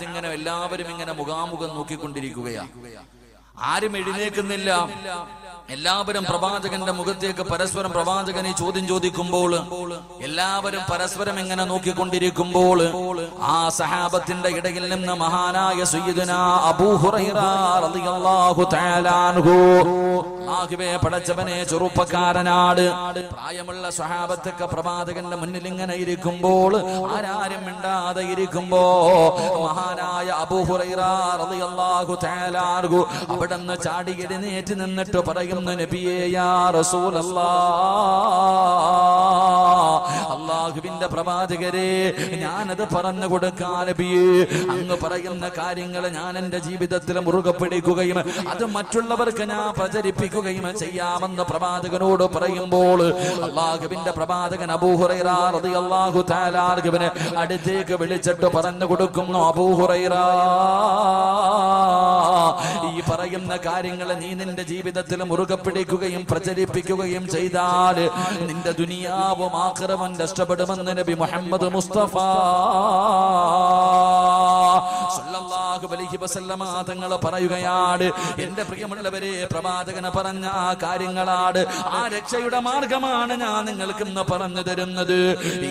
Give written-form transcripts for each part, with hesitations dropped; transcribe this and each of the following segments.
ഇങ്ങനെ എല്ലാവരും ഇങ്ങനെ മുഖാമുഖം നോക്കിക്കൊണ്ടിരിക്കുകയാണ്. ആരും എഴുന്നേൽക്കുന്നില്ല. എല്ലാവരും പ്രവാചകന്റെ മുഖത്തേക്ക് പരസ്പരം പ്രവാചകനെ ചോദ്യം ചോദിക്കുമ്പോൾ എല്ലാവരും പരസ്പരം ഇങ്ങനെ നോക്കിക്കൊണ്ടിരിക്കുമ്പോൾ ആ സഹാബത്തിന്റെ ഇടയിൽ നിന്ന് മഹാനായ സയ്യിദുനാ അബൂ ഹുറൈറ റളിയല്ലാഹു തആല അൻഹു, അല്ലാഹുവേ പടച്ചവനെ, ചെറുപ്പക്കാരനാട് പ്രായമുള്ള സ്വഹാബത്തൊക്കെ പ്രവാചകന്റെ മുന്നിൽ ഇങ്ങനെ ഇരിക്കുമ്പോൾ ആരാരും മിണ്ടാതെ ഇരിക്കുമ്പോ മഹാനായ അബൂ ഹുറൈറ റളിയല്ലാഹു തആല അൻഹു അവിടുന്ന് ചാടി എഴുന്നേറ്റ് നിന്നിട്ട് പറയും, നബിയേ യാ റസൂലല്ലാഹ്, അല്ലാഹുവിന്റെ പ്രവാചകരെ, ഞാനത് പറഞ്ഞു കൊടുക്കാൻ നബിയേ, അങ്ങ് പറയുന്ന കാര്യങ്ങൾ ഞാൻ എന്റെ ജീവിതത്തിൽ മുറുകെ പിടിക്കുകയും അത് മറ്റുള്ളവർക്ക് ഞാൻ പ്രചരിപ്പിക്കുകയും ചെയ്യാമെന്ന് പ്രവാചകനോട് പറയുമ്പോൾ അല്ലാഹുവിന്റെ പ്രവാചകൻ അബൂ ഹുറൈറ റളിയല്ലാഹു തആല അൻഹുവിനെ അടുത്തേക്ക് വിളിച്ചിട്ട് പറഞ്ഞു കൊടുക്കുന്നു, അബൂ ഹുറൈറ, ഈ പറയുന്ന കാര്യങ്ങൾ നീ നിന്റെ ജീവിതത്തിൽ മുറുകെ പിടിക്കുകയും പ്രചരിപ്പിക്കുകയും ചെയ്താൽ നിന്റെ ദുനിയാവും ആഖിറവും നഷ്ടപ്പെടുമെന്ന് നബി മുഹമ്മദ് മുസ്തഫ സല്ലല്ലാഹു അലൈഹി വസല്ലമ തങ്ങൾ പറയുകയാണ്. എന്റെ പ്രിയമുള്ളവരെ, പ്രവാചകന് പറഞ്ഞ ആ കാര്യങ്ങളാണ്, ആ രക്ഷയുടെ മാർഗമാണ് ഞാൻ നിങ്ങൾക്ക് ഇന്ന് പറഞ്ഞു തരുന്നത്.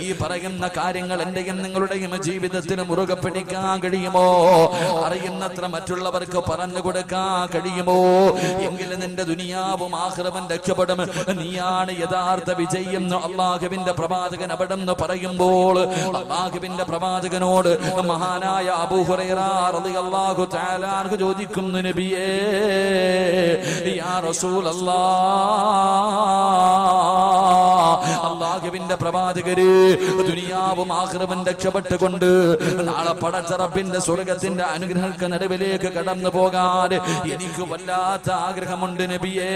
ഈ പറയുന്ന കാര്യങ്ങൾ എന്റെയും നിങ്ങളുടെയും ജീവിതത്തിന് മുറുകെ പിടിക്കാൻ കഴിയുമോ? അറിയുന്നത്ര മറ്റുള്ളവർക്ക് പറഞ്ഞു കൊടുക്കാൻ കഴിയുമോ? എങ്കിലും നിന്റെ ദുനിയാവും ആഖിറവും രക്ഷപ്പെടും. നീയാണ് യഥാർത്ഥ വിജയം അല്ലാഹുവിന്റെ പ്രവാചകൻ അവിടെ നിന്ന് പറയുമ്പോൾ അല്ലാഹുവിന്റെ പ്രവാചകനോട് മഹാനായ അബൂ ഹുറൈറ റളിയല്ലാഹു തആല അൻഹു ചോദിക്കുന്നു, നബിയേ യാ റസൂലല്ലാഹ്, അല്ലാഹുവിന്റെ പ്രവാചകരെ, ദുനിയാവും ആഖിറവും രക്ഷപ്പെട്ടുകൊണ്ട് നാളെ പടച്ച റബ്ബിന്റെ സ്വർഗ്ഗത്തിന്റെ അനുഗ്രഹങ്ങൾക്ക് നടുവിലേക്ക് കടന്നു പോകാൻ എനിക്ക് വല്ലാത്ത ആഗ്രഹമുണ്ട് നബിയേ.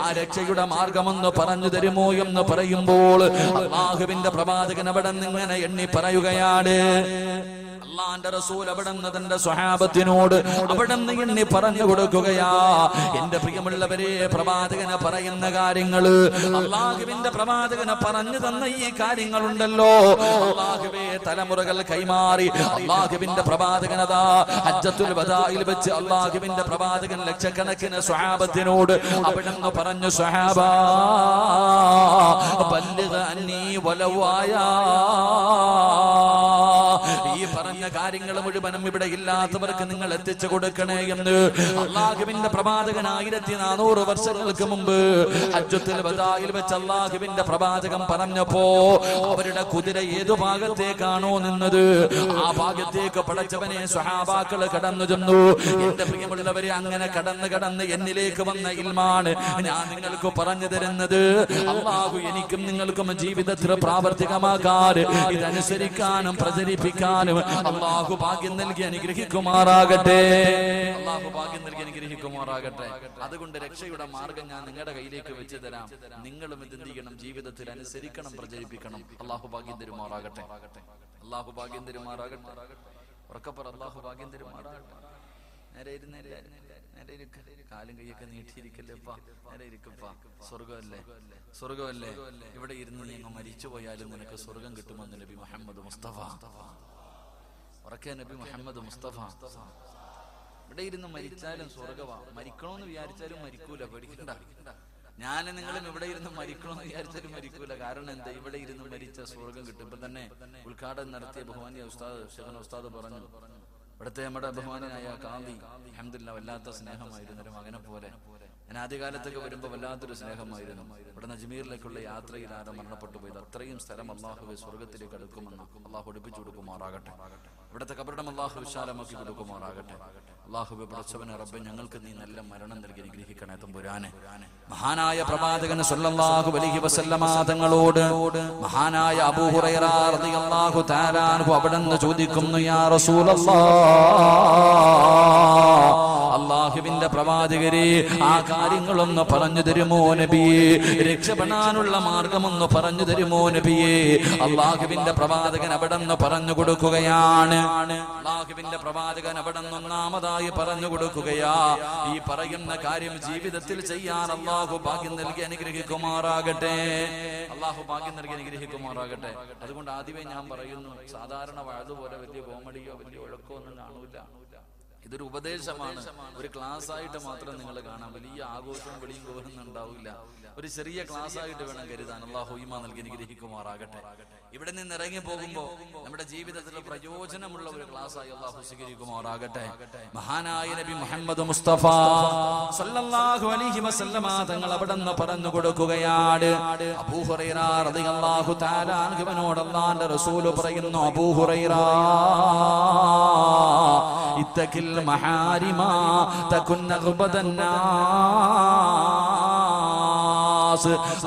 ആ രക്ഷയുടെ മാർഗമെന്ന് പറഞ്ഞു തരുമോ എന്ന് പറയുമ്പോൾ അല്ലാഹുവിന്റെ പ്രവാചകൻ അവിടെ നിന്നിങ്ങനെ എണ്ണി പറയുകയാണ്. അല്ലാഹുവിന്റെ റസൂൽ അവിടുന്ന് തന്റെ സ്വഹാബത്തിനോട് അവിടുന്ന് എണ്ണി പറഞ്ഞു കൊടുക്കുകയാ. എന്റെ പ്രിയമുള്ളവരെ, പ്രവാചകന് പറയുന്ന കാര്യങ്ങൾ, അല്ലാഹുവിന്റെ പ്രവാചകന് പറഞ്ഞു തന്ന ഈ കാര്യങ്ങളുണ്ടല്ലോ, അല്ലാഹുവേ തലമുറകൾ കൈമാറി അല്ലാഹുവിന്റെ പ്രവാചകനതാ ഹജ്ജത്തുൽ വദാഇൽ വെച്ച് അല്ലാഹുവിന്റെ പ്രവാചകൻ ലക്ഷക്കണക്കിന് സ്വഹാബത്തിനോട് അവിടുന്ന് പറഞ്ഞു, സ്വഹാബാ ബല്ലിഗ് അന്നീ വലൗ ആയാ, ഈ പറഞ്ഞ കാര്യങ്ങൾ മുഴുവനും ഇവിടെ ഇല്ലാത്തവർക്ക് നിങ്ങൾ എത്തിച്ചു കൊടുക്കണേ എന്ന് അല്ലാഹുവിന്റെ പ്രവാചകൻ 1400 വർഷങ്ങൾക്ക് മുമ്പ് ഹജ്ജത്തുൽ വദാഇൽ വെച്ച് അല്ലാഹുവിന്റെ പ്രവാചകൻ പറഞ്ഞപ്പോ അവരുടെ കുതിര ഏതു ഭാഗത്തേക്കാണോ നിന്നത് ആ ഭാഗത്തേക്ക് പടച്ചവനെ സ്വഹാബാക്കൾ കടന്നു ചെന്നു. എന്റെ പ്രിയമുള്ളവരെ, അങ്ങനെ കടന്ന് എന്നിലേക്ക് വന്ന ഇൽമാണ് ഞാൻ നിങ്ങൾക്ക് പറഞ്ഞു തരുന്നത്. അല്ലാഹു എനിക്കും നിങ്ങൾക്കും ജീവിതത്തിൽ പ്രാവർത്തികമാക്കാൻ, ഇതനുസരിക്കാനും പ്രചരിപ്പിക്കാനും അല്ലാഹു ഭാഗ്യം നൽകി അനുഗ്രഹിക്കുമാറാകട്ടെ. അല്ലാഹു ഭാഗ്യം നൽകി അനുഗ്രഹിക്കുമാറാകട്ടെ. അതുകൊണ്ട് രക്ഷയുടെ മാർഗം ഞാൻ നിങ്ങളുടെ കയ്യിലേക്ക് വെച്ച് തരാം. നിങ്ങളും ഇത് എന്ത് ചെയ്യണം? ജീവിതത്തിൽ അനുസരിക്കണം, പ്രചരിപ്പിക്കണം. അല്ലാഹു ഭാഗ്യം തരുമാറാകട്ടെ. അല്ലാഹു ഭാഗ്യം തരുമാറാകട്ടെ. ഉറക്കപ്പറ, അല്ലാഹു ഭാഗ്യം തരുമാറാകട്ടെ. നേരെ ഇരിക്ക, കാലും കൈയൊക്കെ നീട്ടിയിരിക്കല്ലേപ്പാ, നേരെ ഇരിക്കപ്പാ. സ്വർഗമല്ലേ ഇവിടെ ഇരുന്ന് നീ മരിച്ചു പോയാലും നിനക്ക് സ്വർഗം കിട്ടുമെന്ന് നബി മുഹമ്മദ് മുസ്തഫ. ഉറക്കെ നബി മുഹമ്മദ് മുസ്തഫ. ഇവിടെ ഇരുന്ന് മരിച്ചാലും സ്വർഗവാ. മരിക്കണമെന്ന് വിചാരിച്ചാലും മരിക്കൂല, പേടിക്കണ്ട. ഞാൻ നിങ്ങളും ഇവിടെ ഇരുന്ന് മരിക്കണമെന്ന് വിചാരിച്ചാലും മരിക്കൂല. കാരണം എന്താ? ഇവിടെ ഇരുന്ന് മരിച്ച സ്വർഗം കിട്ടും. ഇപ്പൊ തന്നെ ഉദ്ഘാടനം നടത്തിയ ബഹുമാനിയ ഉസ്താദ് പറഞ്ഞു, ഇവിടുത്തെ നമ്മുടെ ബഹുമാനായ കാന്തി അൽഹംദുലില്ലാഹ് വല്ലാത്ത സ്നേഹമായിരുന്നു ഒരു മകനെ പോലെ. ഞാൻ ആദ്യകാലത്തൊക്കെ വരുമ്പോൾ വല്ലാത്തൊരു സ്നേഹമായിരുന്നു. ഇവിടെ അജ്മീറിലേക്കുള്ള യാത്രയിൽ ആരോ മരണപ്പെട്ടു പോയത്. അത്രയും സ്ഥലം അല്ലാഹുവേ സ്വർഗത്തിലേക്ക് അടുക്കുമെന്ന് അല്ലാഹു പഠിപ്പിച്ചു കൊടുക്കുമാറാകട്ടെ. ഇവിടുത്തെ കബറിടം അല്ലാഹു വിശാലമാക്കി കൊടുക്കുമാറാകട്ടെ. അല്ലാഹുവേ പടച്ചവനെ റബ്ബേ, ഞങ്ങൾക്ക് നീ നല്ല മരണം നൽകി അനുഗ്രഹിക്കണേ തമ്പുരാനെ. മഹാനായ പ്രവാചകൻ സല്ലല്ലാഹു അലൈഹി വസല്ലമ തങ്ങളോട് മഹാനായ അബൂ ഹുറൈറ റളിയല്ലാഹു തആല അൻഹു അവിടുന്ന് ചോദിക്കുന്നു, യാ റസൂലല്ലാഹ്, അള്ളാഹുവിന്റെ പ്രവാചകരെ ആ കാര്യങ്ങളൊന്ന് പറഞ്ഞു തരുമോ നബിയേ? രക്ഷപ്പെടാനുള്ള മാർഗമൊന്ന് പറഞ്ഞു തരുമോ നബിയേ? അള്ളാഹുവിന്റെ പ്രവാചകൻ അവിടെ നിന്ന് പറഞ്ഞു കൊടുക്കുകയാണ്. അള്ളാഹുവിന്റെ പ്രവാചകൻ അവിടെ നിന്ന് ഒന്നാമതായി പറഞ്ഞു കൊടുക്കുകയാ, ഈ പറയുന്ന കാര്യം ജീവിതത്തിൽ ചെയ്യാൻ അള്ളാഹു ഭാഗ്യം നൽകി അനുഗ്രഹിക്കുമാറാകട്ടെ. അള്ളാഹു ഭാഗ്യം നൽകി അനുഗ്രഹിക്കുമാറാകട്ടെ. അതുകൊണ്ട് ആദ്യമേ ഞാൻ പറയുന്നു, സാധാരണ വഴുതുപോലെ വലിയ കോമഡിയോ വലിയ ഒഴക്കോ ഒന്നും കാണൂല. ഇതൊരു ഉപദേശമാണ്. ഒരു ക്ലാസ് ആയിട്ട് മാത്രം നിങ്ങൾ കാണാം. വലിയ ആഘോഷവും വെളിയും കോരൊന്നും ഉണ്ടാവില്ല. ഒരു ചെറിയ ക്ലാസ് ആയിട്ട് വേണം കരുതാൻ. അല്ലാഹു ഈമാൻ നൽകി അനുഗ്രഹിക്കുമാറാകട്ടെ. ഇവിടെ നിന്ന് ഇറങ്ങി പോകുമ്പോൾ നമ്മുടെ ജീവിതത്തിൽ പ്രയോജനമുള്ള ഒരു ക്ലാസ് ആയി അല്ലാഹു സ്വീകരിക്കുമാറാകട്ടെ. മഹാനായ നബി മുഹമ്മദ് മുസ്തഫ സല്ലല്ലാഹു അലൈഹി വസല്ലമ തങ്ങൾ അവിടെ നിന്ന് പറഞ്ഞു കൊടുക്കുകയാണ്. അബൂ ഹുറൈറ റളിയല്ലാഹു തആല അൻഹുവിനോട് അല്ലാഹുവിന്റെ റസൂൽ പറയുന്നു, അബൂ ഹുറൈറ ഇത്തഖിൽ മഹാരിമ തകുൻ നഗ്ബദന്നാസ്.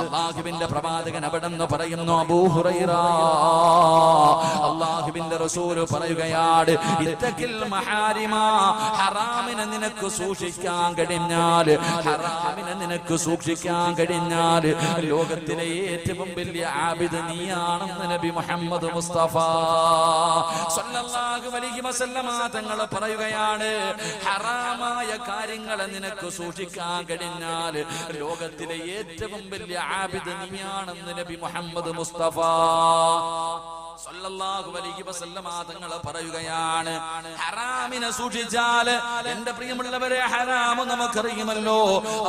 അല്ലാഹുവിന്റെ പ്രവാചകൻ അവിടെ നിന്ന് പറയുന്നു, അബൂ ഹുറൈറ അല്ലാഹുവിന്റെ റസൂൽ പറയുകയാണ്, ഇത്തഖിൽ മഹാരിമ, ഹറാമിനെ നിനക്ക് സൂക്ഷിക്കാൻ കഴിഞ്ഞാൽ, ഹറാമിനെ നിനക്ക് സൂക്ഷിക്കാൻ കഴിഞ്ഞാൽ ലോകത്തിലെ ഏറ്റവും വലിയ ആബിദ് നീയാണെന്ന് നബി മുഹമ്മദ് മുസ്തഫ സല്ലല്ലാഹു അലൈഹി വസല്ലമ തങ്ങൾ പറയുകയാണ്. ഹറാമായ കാര്യങ്ങളെ നിനക്ക് സൂക്ഷിക്കാൻ കഴിഞ്ഞാൽ ലോകത്തിലെ ഏറ്റവും വലിയ ആബിദ് നീയാണെന്ന് നബി മുഹമ്മദ് മുസ്തഫ സല്ലല്ലാഹു അലൈഹി വസല്ലമ തങ്ങൾ പറയുകയാണ്. ഹറാമിനെ സൂക്ഷിച്ചാൽ, എന്റെ പ്രിയമുള്ളവരെ, ഹറാം നമുക്കറിയുമല്ലോ.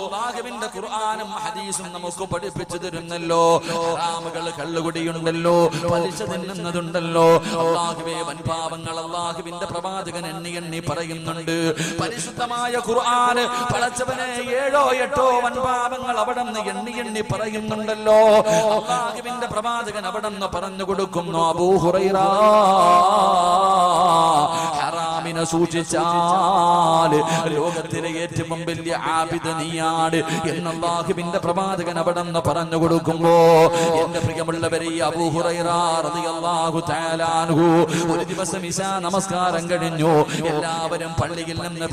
അല്ലാഹുവിന്റെ ഖുർആനും ഹദീസും നമുക്ക് പഠിപ്പിച്ചു തരുന്നല്ലോ. ഹറാമുകൾ കള്ളുകുടിയുണ്ടല്ലോ, പലിശ തിന്നുന്നതുണ്ടല്ലോ. അല്ലാഹുവേ, വൻപാപങ്ങൾ അല്ലാഹുവിന്റെ പ്രവാചകൻ എണ്ണി എണ്ണി പറയുന്നുണ്ട്. പരിശുദ്ധമായ ഖുർആൻ പടച്ചവനെ 7 8 വൻപാപങ്ങൾ അവിടെ നിന്ന് എണ്ണി എണ്ണി പറയുന്നുണ്ടല്ലോ. അല്ലാഹുവിന്റെ പ്രവാചകൻ അവിടെ നിന്ന് പറഞ്ഞു കൊടുക്കുന്നു, അബൂ ഹുറൈറ ഹറാമിനെ സൂക്ഷിച്ചാൽ ലോകത്തിലെ ഏറ്റവും വലിയ ആബിദ് നീയാണ് എന്ന് അല്ലാഹുവിന്റെ പ്രവാചകൻ അവിടെ നിന്ന് പറഞ്ഞു കൊടുക്കുമ്പോ, എന്റെ പ്രിയമുള്ളവരെ, അബൂ ഹുറൈറ റളിയല്ലാഹു തആല അൻഹു ഒരു ദിവസം ഇശാ നമസ്കാരം കഴിഞ്ഞു. എല്ലാവരും പള്ളിയിൽ നിന്ന്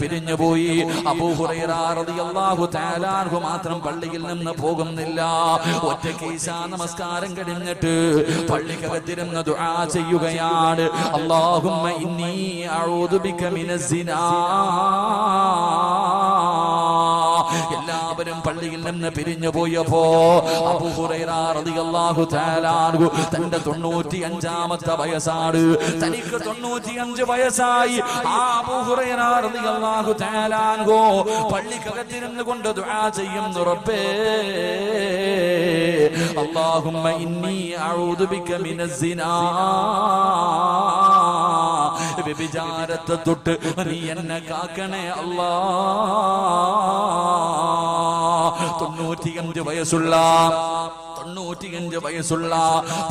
പിരിഞ്ഞുപോയി. അബൂ ഹുറൈറ റളിയല്ലാഹു തആല അൻഹു മാത്രം പള്ളിയിൽ നിന്ന് പോകുന്നില്ല. ഒറ്റയ്ക്ക് ഇശാ നമസ്കാരം കഴിഞ്ഞിട്ട് പള്ളിക്കകത്തിരുന്ന് ദുആ ചെയ്യുകയാണ്. അല്ലാഹുമ്മ ഇന്നി അഊദു ബിക മിനസ് സിനാ. എല്ലാവരും പള്ളിയിൽ നിന്ന് പിരിഞ്ഞു പോയപ്പോ അബൂ ഹുറൈറ റളിയല്ലാഹു തആല അൻഹു തന്റെ 95ാമത്തെ വയസ്സാണ്. തനിക്ക് 95 വയസ്സായി. ആ അബൂ ഹുറൈറ റളിയല്ലാഹു തആല അൻഹു പള്ളിക്കകത്തിരുന്ന് കൊണ്ട് ദുആ ചെയ്യുന്നു, റബ്ബേ അല്ലാഹുമ്മ ഇന്നി അഊദു ബിക മിനസ് സിനാ. വ്യഭിചാരത്തെ തൊട്ട് നീ എന്നെ കാക്കണേ അല്ലാ. 95 വയസ്സുള്ള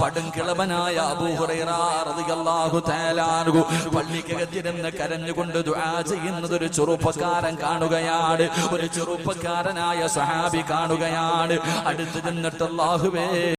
പടുംകിളവനായ അബൂ ഹുറൈറ റളിയല്ലാഹു തആല അൻഹു പള്ളിക്കകത്തിരുന്ന് കരഞ്ഞുകൊണ്ട് ദുആ ചെയ്യുന്നത് ഒരു ചെറുപ്പക്കാരൻ കാണുകയാണ്. ഒരു ചെറുപ്പക്കാരനായ സ്വഹാബി കാണുകയാണ്. അടുത്ത് ചെന്നിട്ട്, അല്ലാഹുവേ